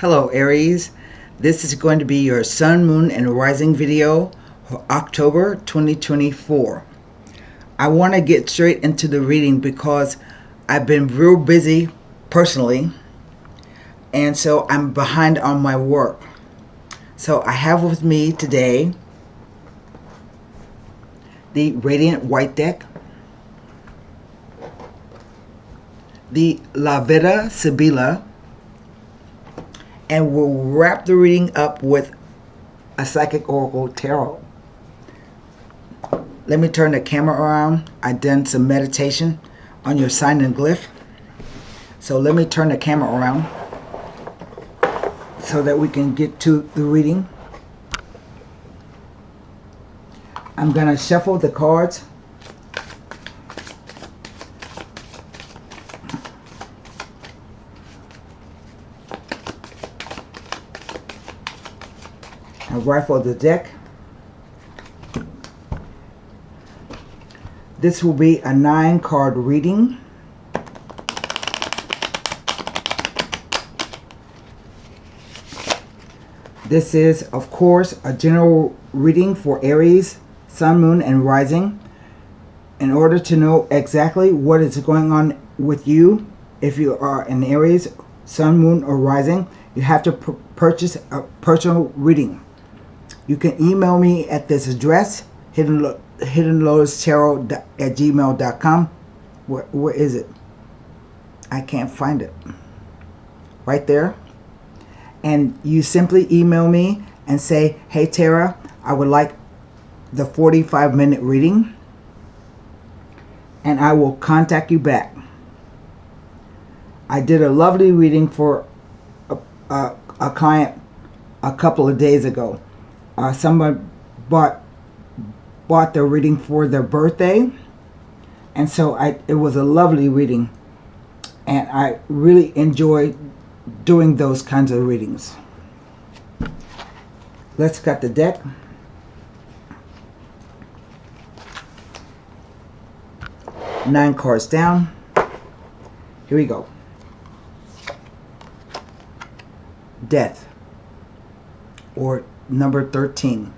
Hello Aries, this is going to be your Sun, Moon, and Rising video for October 2024. I want to get straight into the reading because I've been real busy personally, and so I'm behind on my work. So I have with me today the Radiant White deck, the La Vida Sibila, and we'll wrap the reading up with a Psychic Oracle Tarot. Let me turn the camera around. I've done some meditation on your sign and glyph. So let me turn the camera around so that we can get to the reading. I'm going to shuffle the cards. I rifle the deck. This will be a 9-card reading. This is, of course, a general reading for Aries, Sun, Moon, and Rising. In order to know exactly what is going on with you, if you are an Aries, Sun, Moon, or Rising, you have to purchase a personal reading. You can email me at this address, hiddenlotustarot@gmail.com. Where is it? I can't find it. Right there. And you simply email me and say, hey Tara, I would like the 45-minute reading. And I will contact you back. I did a lovely reading for a client a couple of days ago. Someone bought their reading for their birthday, and so it was a lovely reading, and I really enjoy doing those kinds of readings. Let's cut the deck. 9 cards down. Here we go. Death, or number 13.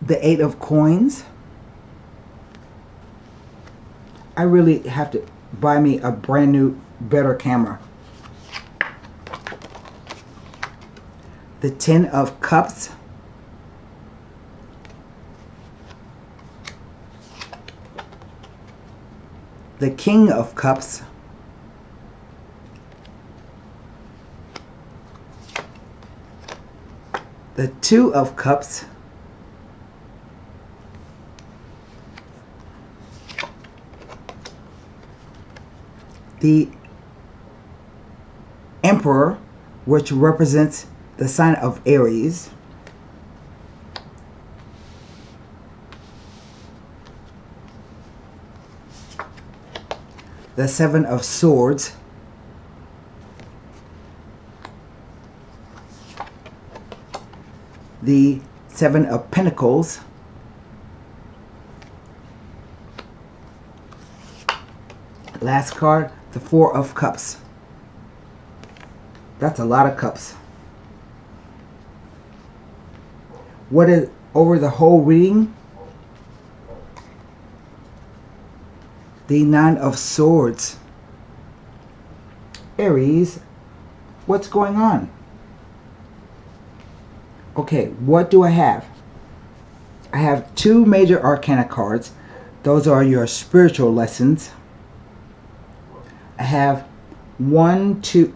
The 8 of Coins. I really have to buy me a brand new, better camera. The 10 of Cups. The King of Cups. The 2 of Cups. The Emperor, which represents the sign of Aries. The 7 of Swords. The 7 of Pentacles. Last card, the 4 of Cups. That's a lot of cups. What is over the whole reading? The 9 of Swords. Aries, what's going on? Okay, what do I have? I have 2 major arcana cards. Those are your spiritual lessons. I have 1, 2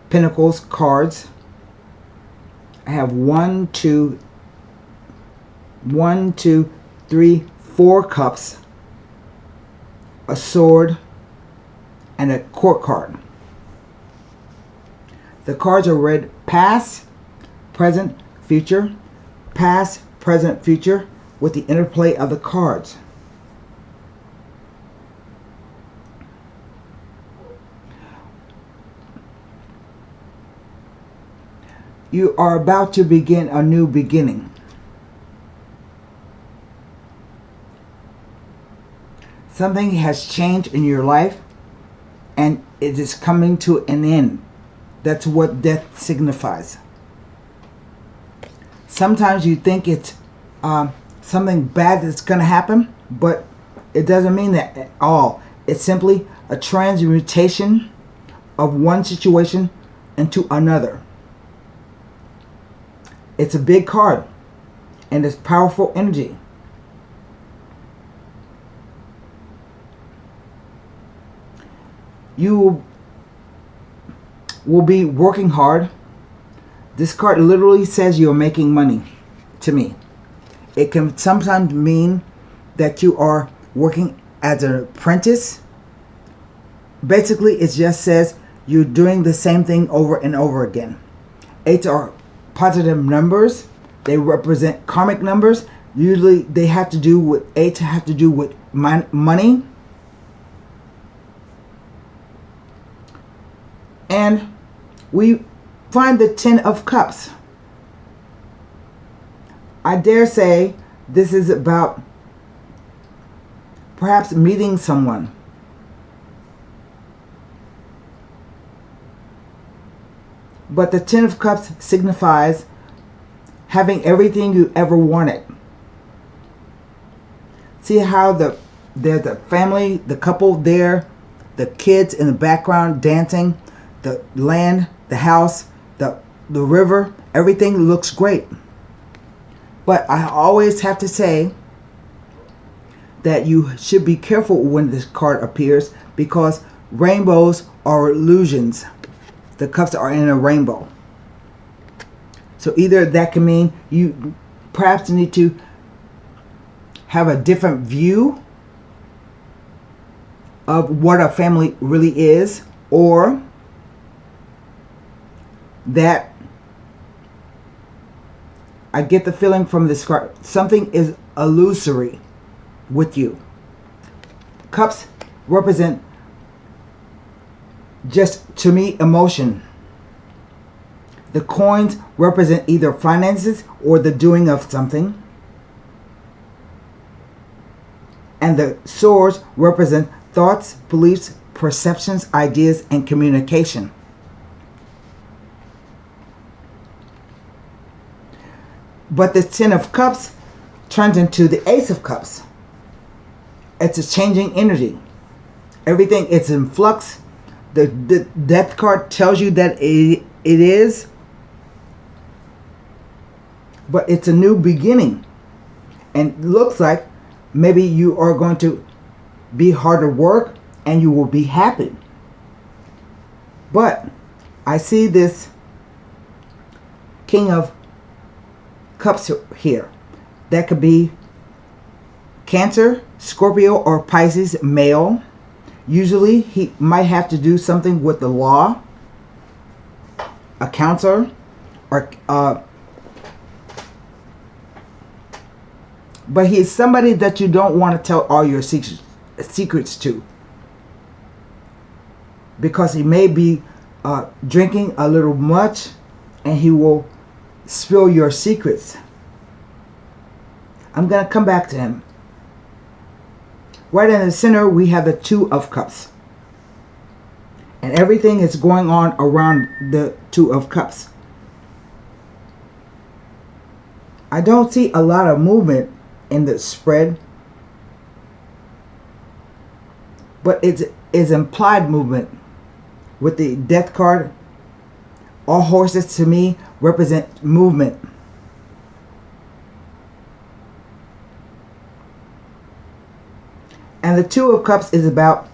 Pentacles cards. I have 1, 2, 3, 4 cups, a sword, and a court card. The cards are read past, present, future, past, present, future, with the interplay of the cards. You are about to begin a new beginning. Something has changed in your life and it is coming to an end. That's what death signifies. Sometimes you think it's something bad that's going to happen, but it doesn't mean that at all. It's simply a transmutation of one situation into another. It's a big card and it's powerful energy. You will be working hard. This card literally says you're making money to me. It can sometimes mean that you are working as an apprentice. Basically, it just says you're doing the same thing over and over again. 8s are positive numbers. They represent karmic numbers. Usually they have to do with 8 have to do with money. And we find the 10 of Cups. I dare say this is about perhaps meeting someone. But the 10 of Cups signifies having everything you ever wanted. See how there's the family, the couple there, the kids in the background dancing, the land, the house, the river, everything looks great. But I always have to say that you should be careful when this card appears, because rainbows are illusions. The cups are in a rainbow. So either that can mean you perhaps need to have a different view of what a family really is, or that I get the feeling from this card something is illusory with you. Cups represent, just to me, emotion. The coins represent either finances or the doing of something. And the swords represent thoughts, beliefs, perceptions, ideas, and communication. But the 10 of Cups turns into the Ace of Cups. It's a changing energy. Everything is in flux. The Death card tells you that it is. But it's a new beginning. And looks like maybe you are going to be hard to work and you will be happy. But I see this King of Cups here. That could be Cancer, Scorpio, or Pisces male. Usually he might have to do something with the law, a counselor, or but he is somebody that you don't want to tell all your secrets to, because he may be drinking a little much and he will spill your secrets. I'm going to come back to him. Right in the center we have the 2 of Cups. And everything is going on around the 2 of Cups. I don't see a lot of movement in the spread, but it's implied movement. With the Death card, all horses to me represent movement. And the 2 of Cups is about,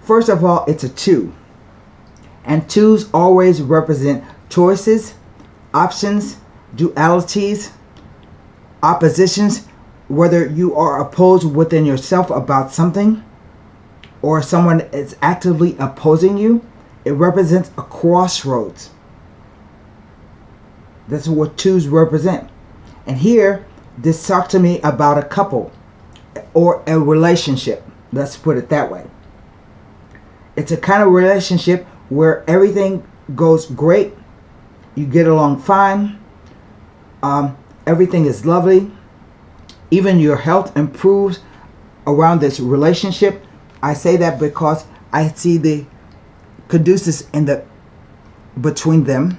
first of all, it's a 2. And 2s always represent choices, options, dualities, oppositions, whether you are opposed within yourself about something or someone is actively opposing you. It represents a crossroads. That's what 2s represent. And here, this talks to me about a couple or a relationship. Let's put it that way. It's a kind of relationship where everything goes great. You get along fine. Everything is lovely. Even your health improves around this relationship. I say that because I see the caduceus in the between them.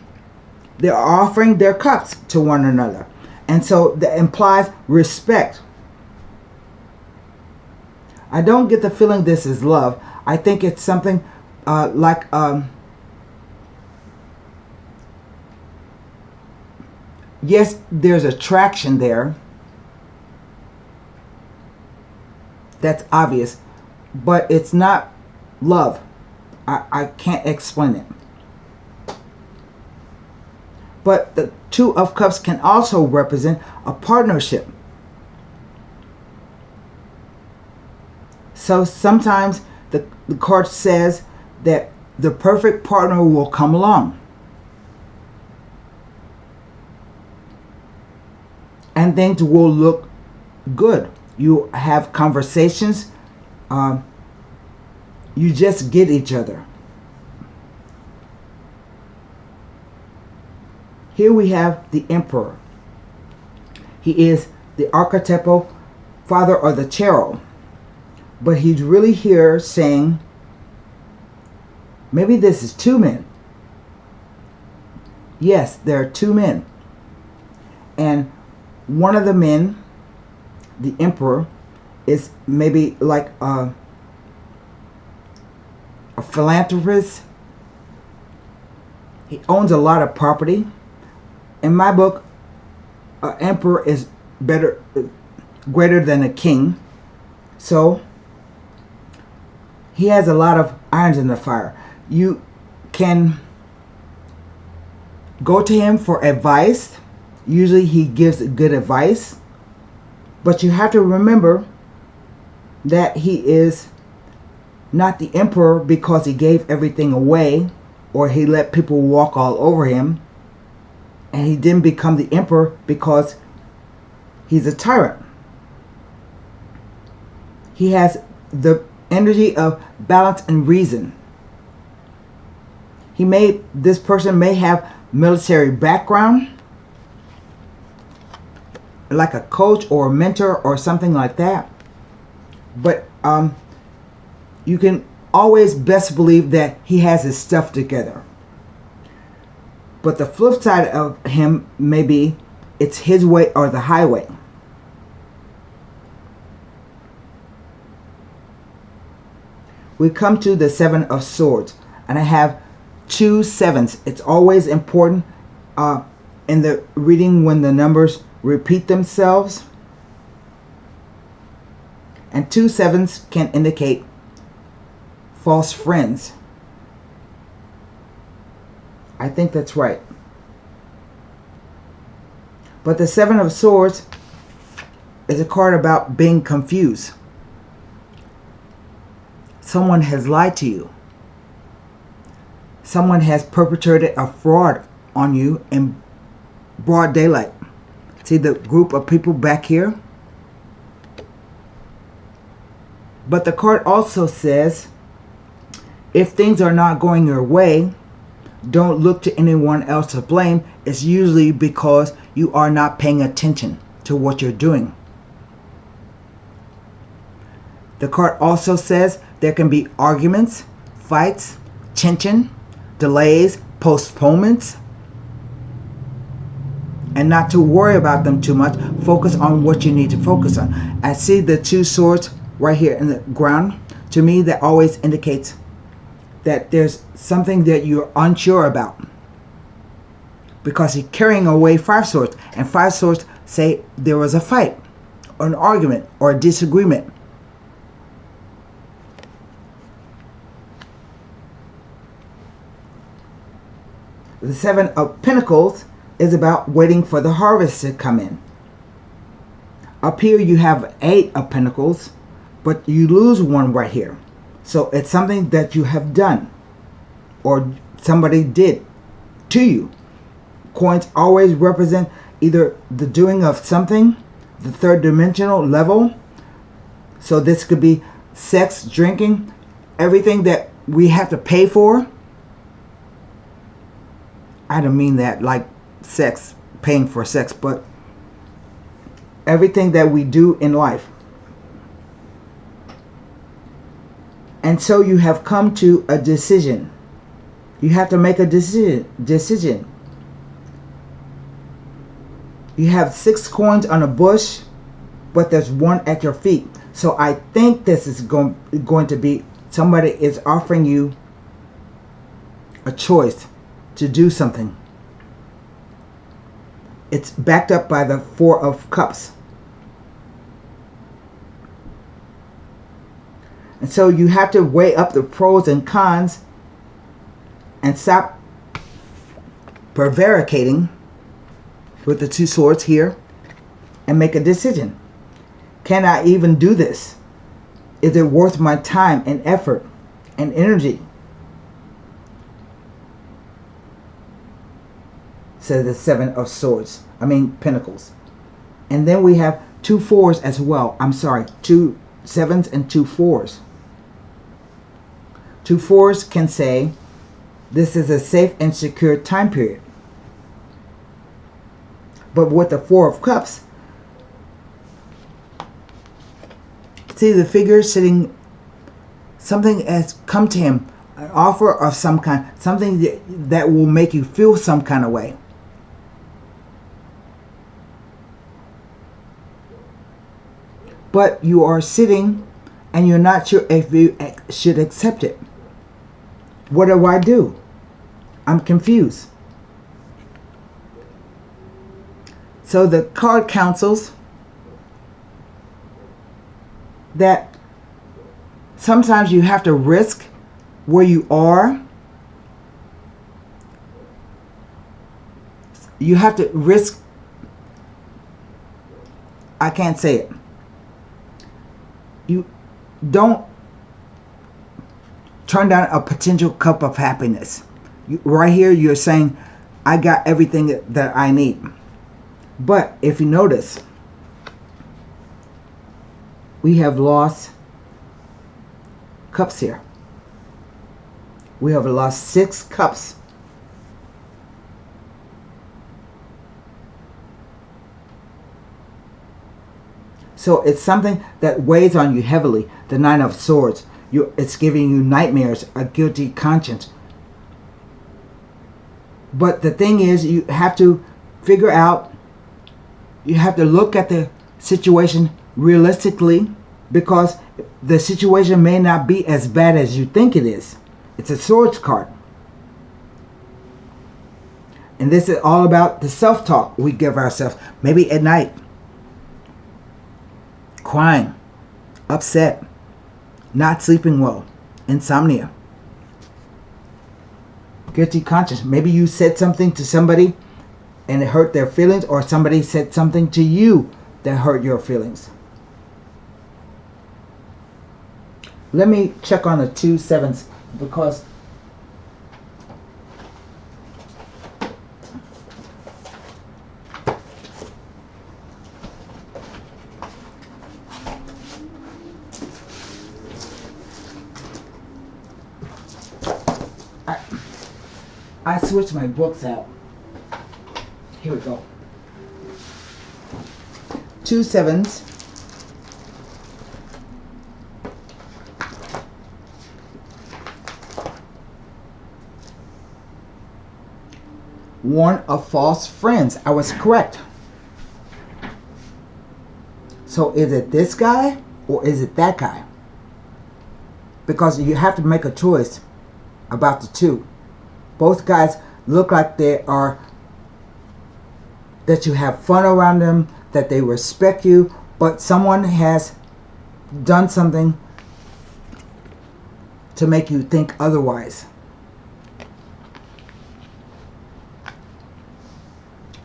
They're offering their cups to one another, and so that implies respect. I don't get the feeling this is love. I think it's something like yes, there's attraction there. That's obvious, but it's not love. I can't explain it. But the Two of Cups can also represent a partnership. So sometimes the card says that the perfect partner will come along. And things will look good. You have conversations. You just get each other. Here we have the Emperor. He is the archetypal father of the tarot. But he's really here saying, maybe this is two men. Yes, there are two men. And one of the men, the Emperor, is maybe like a philanthropist. He owns a lot of property. In my book, an emperor is greater than a king. So he has a lot of irons in the fire. You can go to him for advice. Usually he gives good advice. But you have to remember that he is not the emperor because he gave everything away or he let people walk all over him. And he didn't become the emperor because he's a tyrant. He has the energy of balance and reason. This person may have military background, like a coach or a mentor or something like that. But you can always best believe that he has his stuff together. But the flip side of him may be it's his way or the highway. We come to the Seven of Swords, and I have 2 sevens. It's always important in the reading when the numbers repeat themselves. And 2 sevens can indicate false friends. I think that's right. But the Seven of Swords is a card about being confused. Someone has lied to you. Someone has perpetrated a fraud on you in broad daylight. See the group of people back here? But the card also says, if things are not going your way, don't look to anyone else to blame. It's usually because you are not paying attention to what you're doing. The card also says there can be arguments, fights, tension, delays, postponements, and not to worry about them too much. Focus on what you need to focus on. I see the 2 swords right here in the ground. To me, that always indicates that there's something that you're unsure about, because he's carrying away 5 swords, and 5 swords say there was a fight or an argument or a disagreement. The 7 of Pentacles is about waiting for the harvest to come in. Up here you have 8 of Pentacles, but you lose 1 right here. So it's something that you have done or somebody did to you. Coins always represent either the doing of something, the 3rd dimensional level. So this could be sex, drinking, everything that we have to pay for. I don't mean that like sex, paying for sex, but everything that we do in life. And so you have come to a decision. You have to make a decision. You have 6 coins on a bush, but there's 1 at your feet. So I think this is going to be somebody is offering you a choice to do something. It's backed up by the 4 of Cups. And so you have to weigh up the pros and cons and stop prevaricating with the 2 swords here and make a decision. Can I even do this? Is it worth my time and effort and energy? Says the 7 of Swords. Pentacles. And then we have 2 4s as well. 2 7s and 2 4s. 2 4s can say, this is a safe and secure time period. But with the 4 of Cups, see the figure sitting, something has come to him, an offer of some kind, something that will make you feel some kind of way. But you are sitting and you're not sure if you should accept it. What do I do? I'm confused. So the card counsels that sometimes you have to risk where you are. You have to risk, I can't say it. You don't turn down a potential cup of happiness. Right here you're saying, I got everything that I need. But if you notice, we have lost cups here. We have lost 6 cups. So it's something that weighs on you heavily. The 9 of Swords. It's giving you nightmares, a guilty conscience. But the thing is, you have to figure out, you have to look at the situation realistically, because the situation may not be as bad as you think it is. It's a Swords card. And this is all about the self-talk we give ourselves. Maybe at night. Crying. Upset. Not sleeping well. Insomnia. Guilty conscience. Maybe you said something to somebody and it hurt their feelings, or somebody said something to you that hurt your feelings. Let me check on the 2 7s, because I switched my books out. Here we go. 2 7s. One of false friends. I was correct. So is it this guy or is it that guy? Because you have to make a choice about the 2. Both guys look like they are, that you have fun around them, that they respect you, but someone has done something to make you think otherwise.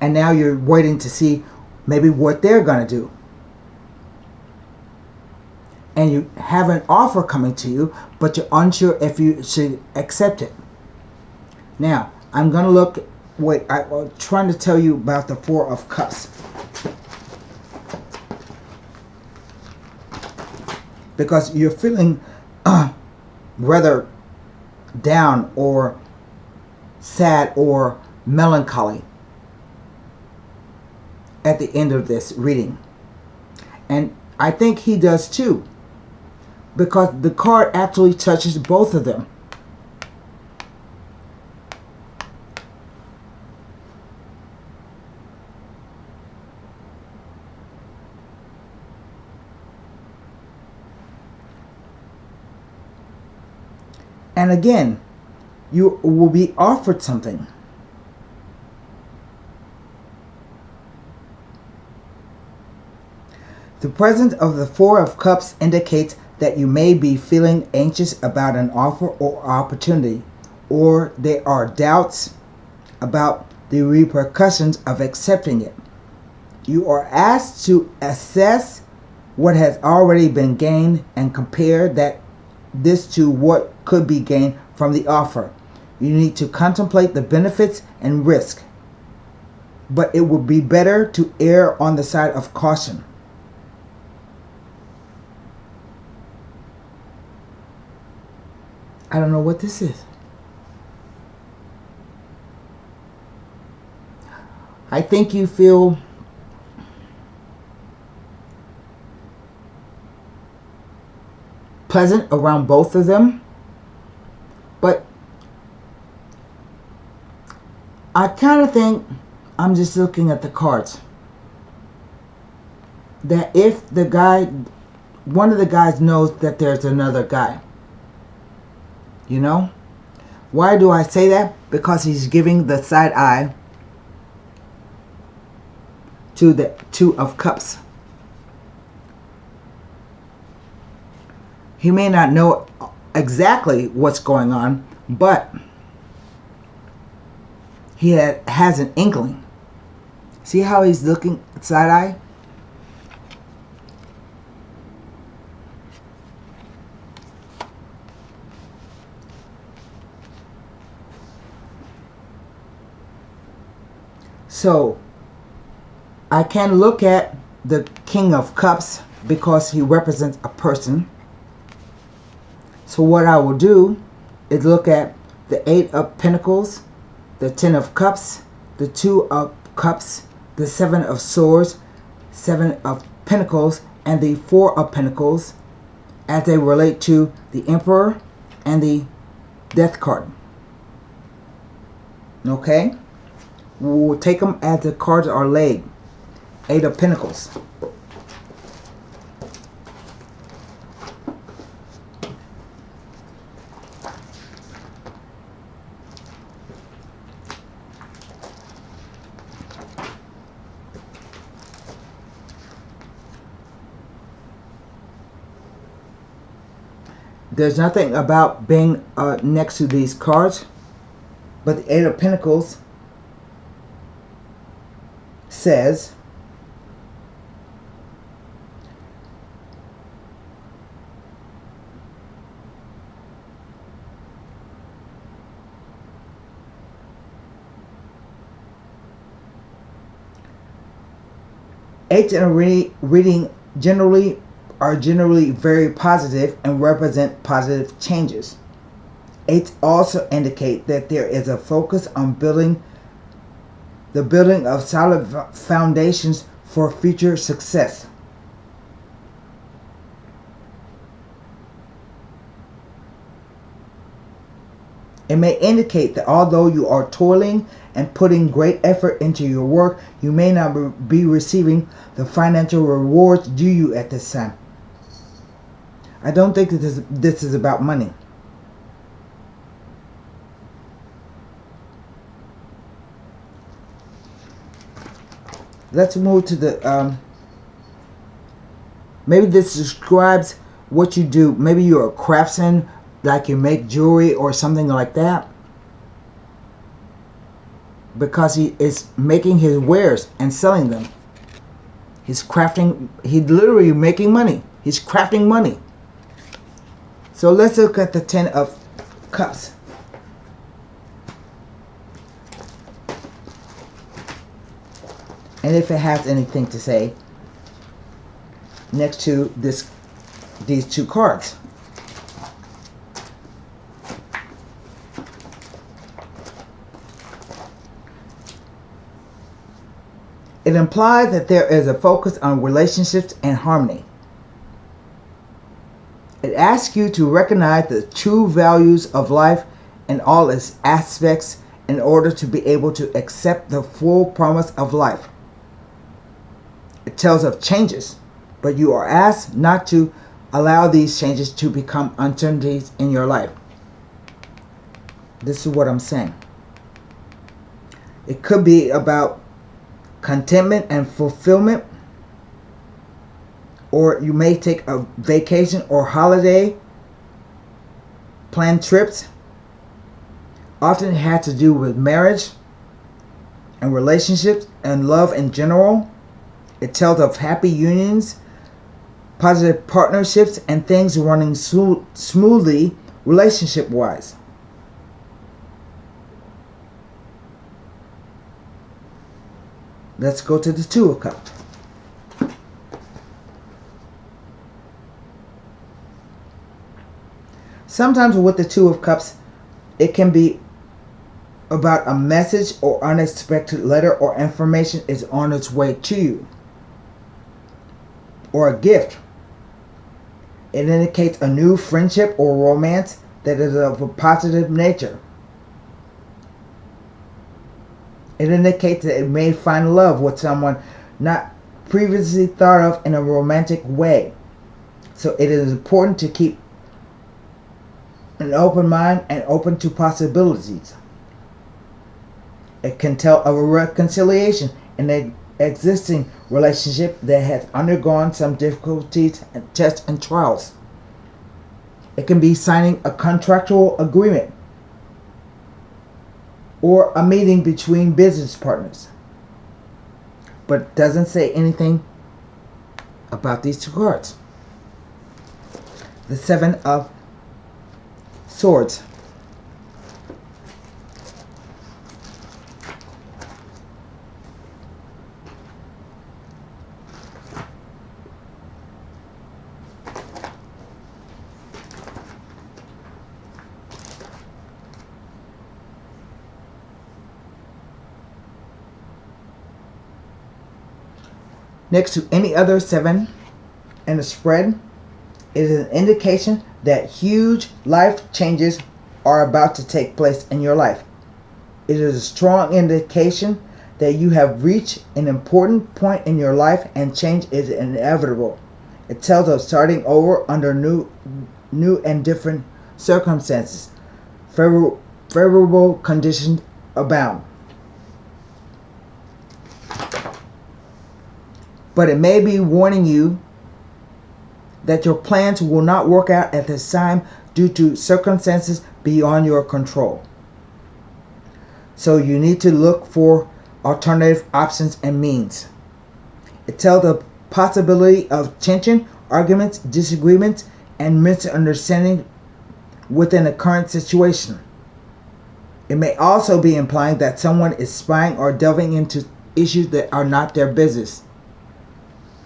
And now you're waiting to see maybe what they're going to do. And you have an offer coming to you, but you're unsure if you should accept it. Now, I'm going to look, I'm trying to tell you about the 4 of Cups. Because you're feeling rather down or sad or melancholy at the end of this reading. And I think he does too. because the card actually touches both of them. And again, you will be offered something. The presence of the Four of Cups indicates that you may be feeling anxious about an offer or opportunity, or there are doubts about the repercussions of accepting it. You are asked to assess what has already been gained and compare this to what could be gained from the offer. You need to contemplate the benefits and risk, but it would be better to err on the side of caution. I don't know what this is. I think you feel pleasant around both of them, but I kind of think, I'm just looking at the cards, that if the guy, one of the guys knows that there's another guy, you know? Why do I say that? Because he's giving the side eye to the Two of Cups. He may not know exactly what's going on, but he has an inkling. See how he's looking side eye? So I can look at the King of Cups because he represents a person. So what I will do is look at the Eight of Pentacles, the Ten of Cups, the Two of Cups, the Seven of Swords, Seven of Pentacles, and the Four of Pentacles as they relate to the Emperor and the Death card. Okay? We'll take them as the cards are laid. Eight of Pentacles. There's nothing about being next to these cards, but the Eight of Pentacles says eights in a reading are generally very positive and represent positive changes. Eights also indicate that there is a focus on building of solid foundations for future success. It may indicate that although you are toiling and putting great effort into your work, you may not be receiving the financial rewards due you at this time. I don't think that this is about money. Let's move to the, maybe this describes what you do. Maybe you're a craftsman, like you make jewelry or something like that. Because he is making his wares and selling them. He's crafting, he's literally making money. He's crafting money. So let's look at the Ten of Cups. And if it has anything to say next to these two cards. It implies that there is a focus on relationships and harmony. It asks you to recognize the true values of life in all its aspects in order to be able to accept the full promise of life. It tells of changes, but you are asked not to allow these changes to become uncertainties in your life. This is what I'm saying. It could be about contentment and fulfillment, or you may take a vacation or holiday, plan trips. Often it has to do with marriage and relationships and love in general. It tells of happy unions, positive partnerships, and things running smoothly relationship-wise. Let's go to the Two of Cups. Sometimes with the Two of Cups, it can be about a message or unexpected letter or information is on its way to you, or a gift. It indicates a new friendship or romance that is of a positive nature. It indicates that it may find love with someone not previously thought of in a romantic way. So it is important to keep an open mind and open to possibilities. It can tell of a reconciliation in an existing relationship that has undergone some difficulties and tests and trials. It can be signing a contractual agreement or a meeting between business partners, but it doesn't say anything about these two cards. The Seven of Swords. Next to any other seven in a spread, it is an indication that huge life changes are about to take place in your life. It is a strong indication that you have reached an important point in your life and change is inevitable. It tells of starting over under new and different circumstances. Favorable conditions abound. But it may be warning you that your plans will not work out at this time due to circumstances beyond your control. So you need to look for alternative options and means. It tells the possibility of tension, arguments, disagreements, and misunderstanding within the current situation. It may also be implying that someone is spying or delving into issues that are not their business.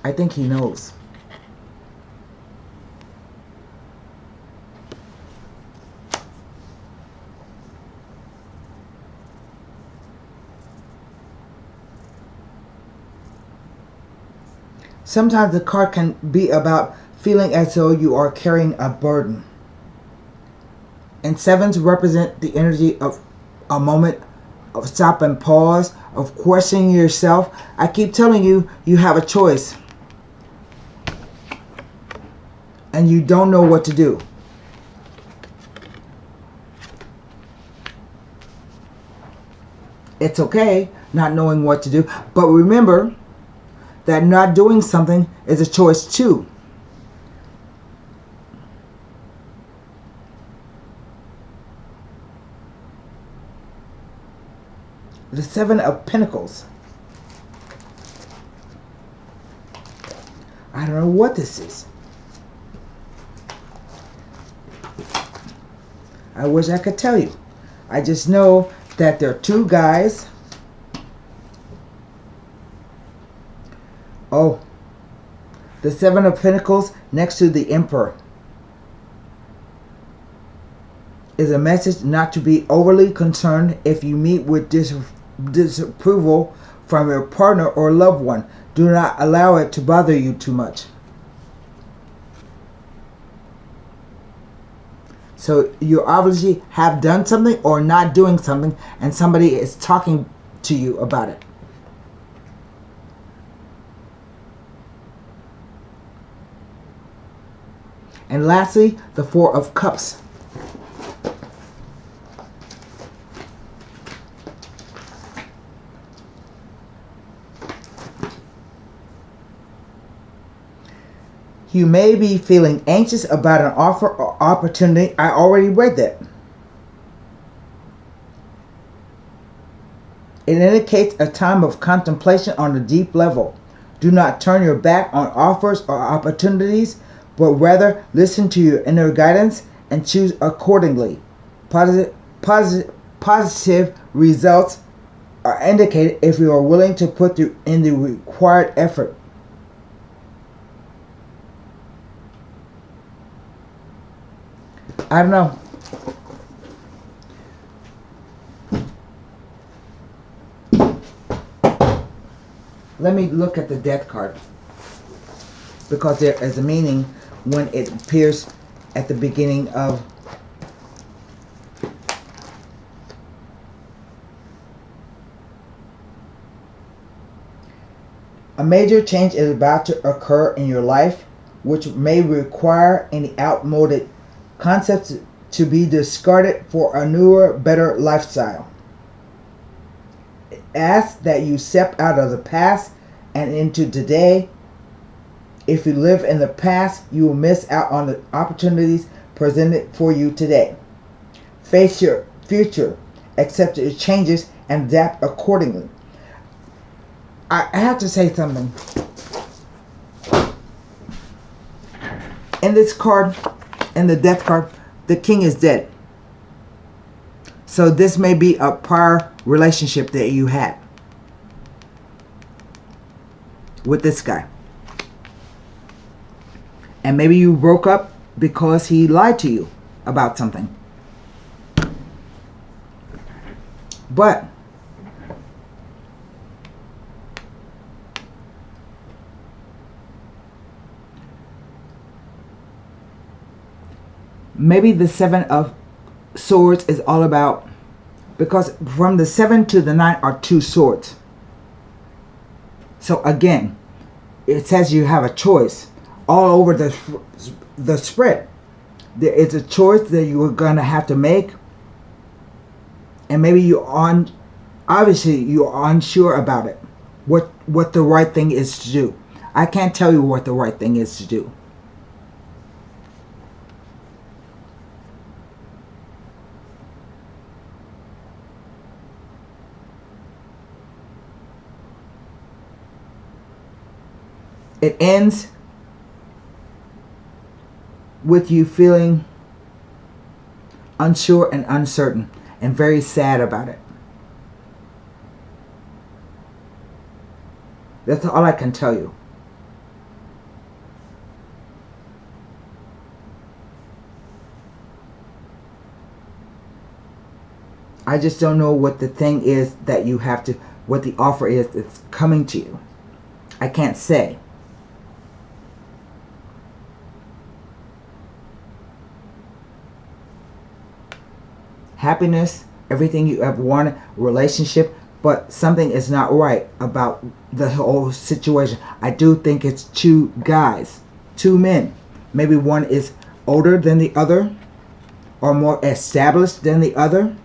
I think he knows. Sometimes the card can be about feeling as though you are carrying a burden. And sevens represent the energy of a moment of stop and pause, of questioning yourself. I keep telling you, you have a choice. And you don't know what to do. It's okay not knowing what to do, but remember that not doing something is a choice too. The Seven of Pentacles. I don't know what this is. I wish I could tell you. I just know that there are two guys. Oh, the Seven of Pentacles next to the Emperor is a message not to be overly concerned if you meet with disapproval from your partner or loved one. Do not allow it to bother you too much. So you obviously have done something or not doing something, and somebody is talking to you about it. And lastly, the Four of Cups. You may be feeling anxious about an offer or opportunity. I already read that. It indicates a time of contemplation on a deep level. Do not turn your back on offers or opportunities, but rather listen to your inner guidance and choose accordingly. Positive results are indicated if you are willing to put in the required effort. I don't know. Let me look at the Death card, because there is a meaning when it appears at the beginning of a major change is about to occur in your life, which may require any outmoded concepts to be discarded for a newer, better lifestyle. It asks that you step out of the past and into today. If you live in the past, you will miss out on the opportunities presented for you today. Face your future, accept your changes, and adapt accordingly. I have to say something. In this card, in the Death card, the King is dead. So this may be a prior relationship that you had with this guy. And maybe you broke up because he lied to you about something. But maybe the Seven of Swords is all about, because from the 7 to the 9 are 2 swords. So again, it says you have a choice all over the spread. There is a choice that you are going to have to make, and maybe obviously you're unsure about it, what the right thing is to do. I can't tell you what the right thing is to do. It ends with you feeling unsure and uncertain and very sad about it. That's all I can tell you. I just don't know what the thing is that you have to, what the offer is that's coming to you. I can't say. Happiness, everything you ever wanted, relationship, but something is not right about the whole situation. I do think it's 2 guys, 2 men. Maybe one is older than the other or more established than the other.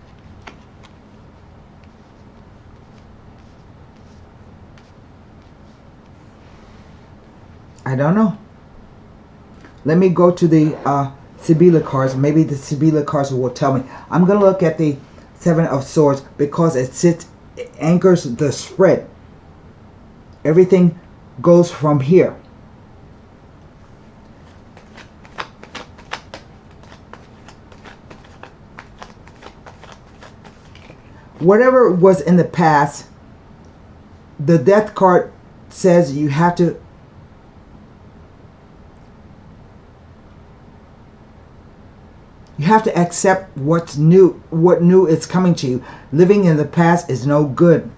I don't know. Let me go to the Sibila cards. Maybe the Sibila cards will tell me. I'm going to look at the 7 of Swords because it anchors the spread. Everything goes from here. Whatever was in the past, the Death card says you have to accept what's new, what new is coming to you. Living in the past is no good.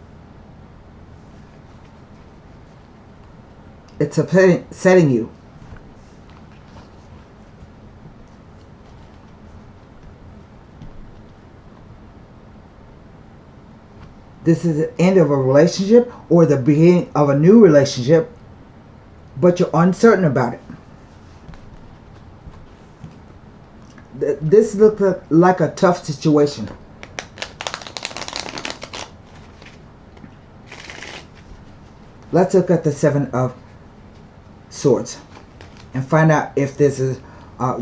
It's upsetting you. This is the end of a relationship or the beginning of a new relationship, but you're uncertain about it. This looks like a tough situation. Let's look at the Seven of Swords and find out if this is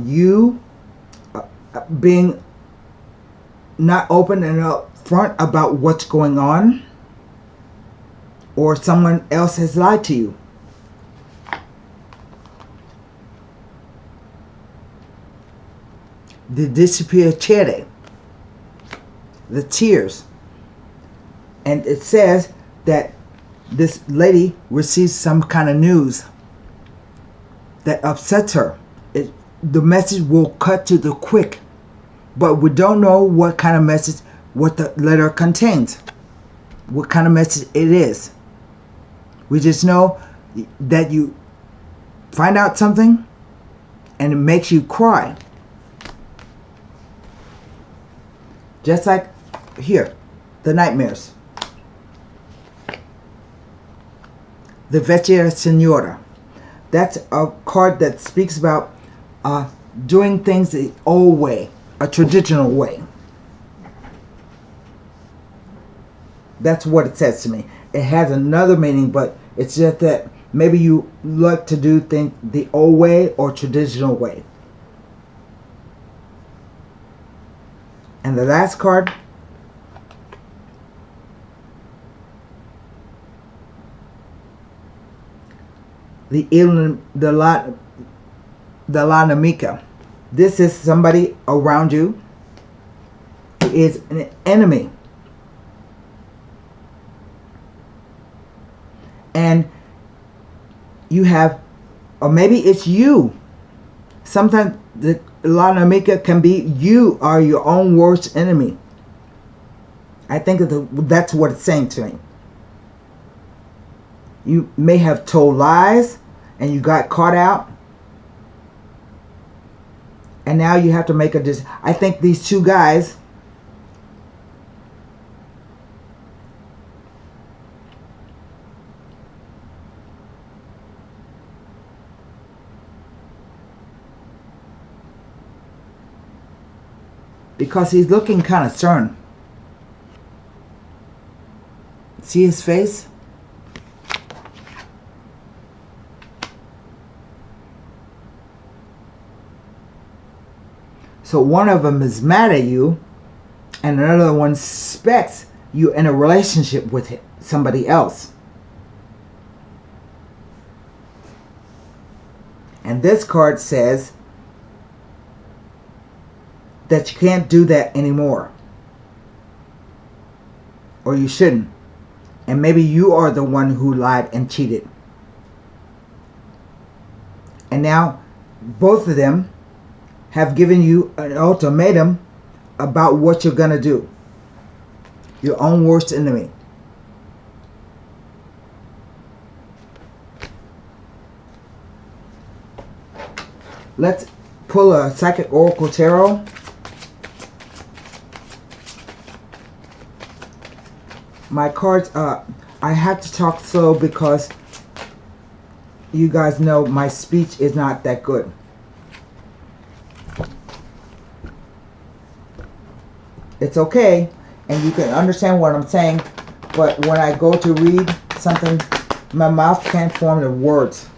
you being not open and upfront about what's going on, or someone else has lied to you. The dispiacere, the tears. And it says that this lady receives some kind of news that upsets her. The message will cut to the quick, but we don't know what kind of message, what the letter contains, what kind of message it is. We just know that you find out something and it makes you cry. Just like here, the nightmares. The Vecchia Signora. That's a card that speaks about doing things the old way, a traditional way. That's what it says to me. It has another meaning, but it's just that maybe you like to do things the old way or traditional way. And the last card, the La Nemica. This is somebody around you who is an enemy. And you have, or maybe it's you. Sometimes the La Nemica can be you are your own worst enemy. I think that's what it's saying to me. You may have told lies and you got caught out. And now you have to make a decision. I think these two guys because he's looking kind of stern. See his face? So one of them is mad at you and another one suspects you in a relationship with somebody else. And this card says that you can't do that anymore. Or you shouldn't. And maybe you are the one who lied and cheated. And now both of them have given you an ultimatum about what you're going to do. Your own worst enemy. Let's pull a Psychic Oracle Tarot. My cards, I have to talk slow because you guys know my speech is not that good. It's okay, and you can understand what I'm saying, but when I go to read something, my mouth can't form the words.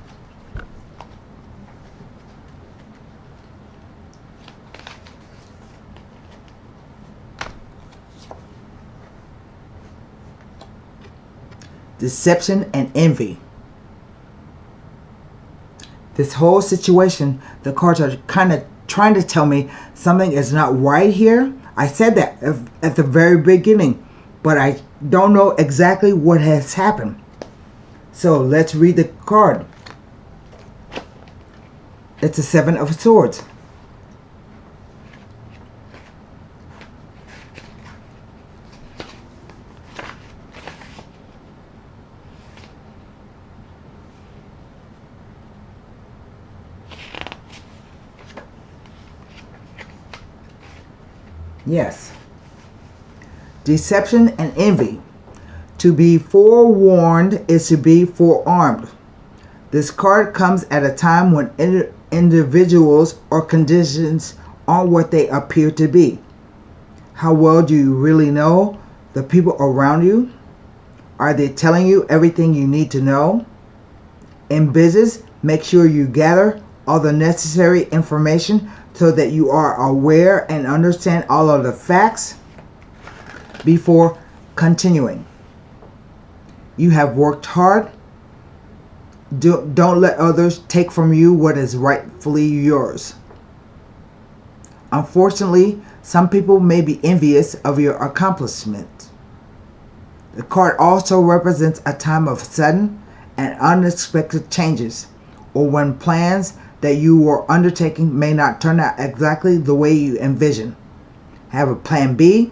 Deception and envy. This whole situation, the cards are kind of trying to tell me something is not right here. I said that at the very beginning, but I don't know exactly what has happened. So let's read the card. It's a Seven of Swords. Yes. Deception and envy. To be forewarned is to be forearmed. This card comes at a time when individuals or conditions aren't what they appear to be. How well do you really know the people around you? Are they telling you everything you need to know? In business, make sure you gather all the necessary information so that you are aware and understand all of the facts before continuing. You have worked hard. Don't let others take from you what is rightfully yours. Unfortunately, some people may be envious of your accomplishments. The card also represents a time of sudden and unexpected changes, or when plans that you were undertaking may not turn out exactly the way you envision. Have a plan B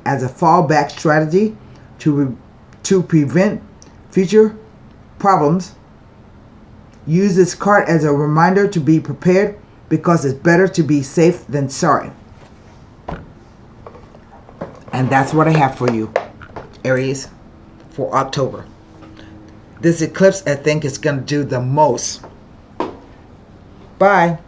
as a fallback strategy to prevent future problems. Use this card as a reminder to be prepared, because it's better to be safe than sorry. And that's what I have for you, Aries, for October. This eclipse, I think, is going to do the most. Bye.